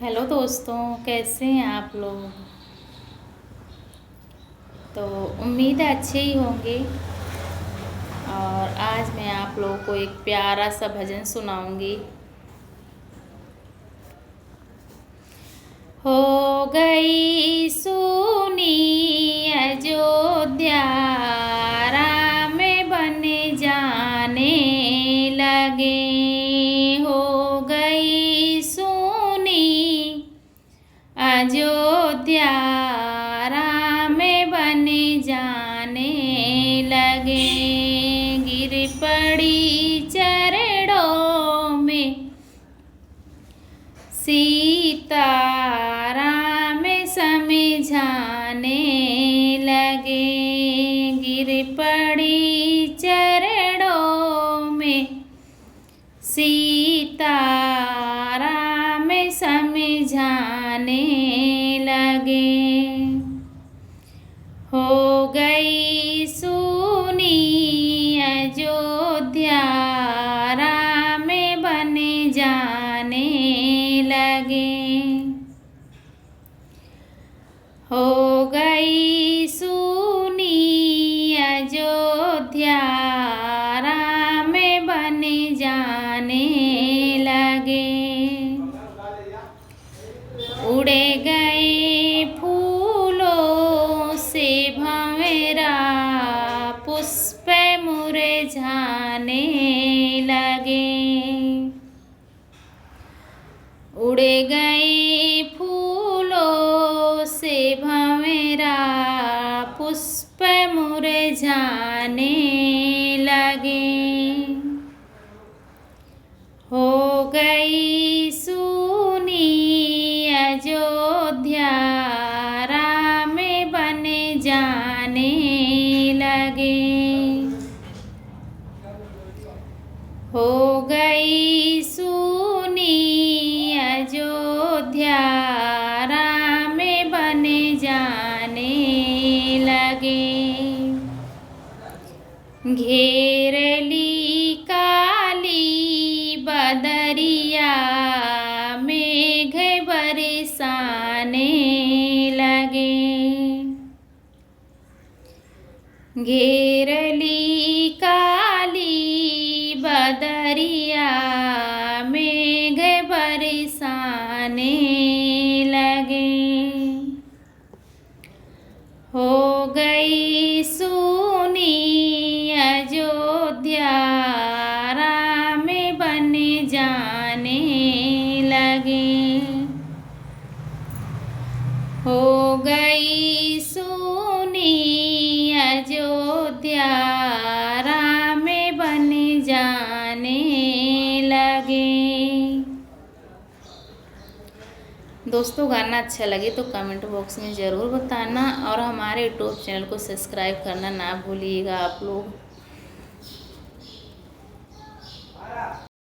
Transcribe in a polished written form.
Hello दोस्तों, कैसे हैं आप लोग। तो उम्मीद है अच्छे ही होंगे। और आज मैं आप लोगों को एक प्यारा सा भजन सुनाऊंगी। हो गई सुनी अयोध्या, राम बन जाने लगे। हो गई सुनी अयोध्या, राम बन जाने लगे। गिर पड़ी चरणों में सीता, राम समझाने लगे। गिर पड़ी चरणों में सीता, राम समझाने लगे। हो गई सुनी अयोध्या, राम बन जाने लगे। हो गई सुनी अयोध्या, राम बन जाने लगे। उड़े गए फूलों से भंवरा, पुष्प मुरझाने लगे। उड़े गए फूलों से भंवरा, पुष्प मुरझाने लगे। हो गई सुनी अयोध्या, राम बन जाने लगे। हो गई सुनी अयोध्या, राम बन जाने लगे। घेर ली काली बदरिया, मेघ बरसाने लगे। घेर ली काली बदरिया, मेघ बरसाने लगे। हो गई सुनी अयोध्या, राम बन जाने लगे। हो गई सुनी अयोध्या, राम बन जाने लगे। दोस्तों, गाना अच्छा लगे तो कमेंट बॉक्स में ज़रूर बताना और हमारे यूट्यूब चैनल को सब्सक्राइब करना ना भूलिएगा आप लोग।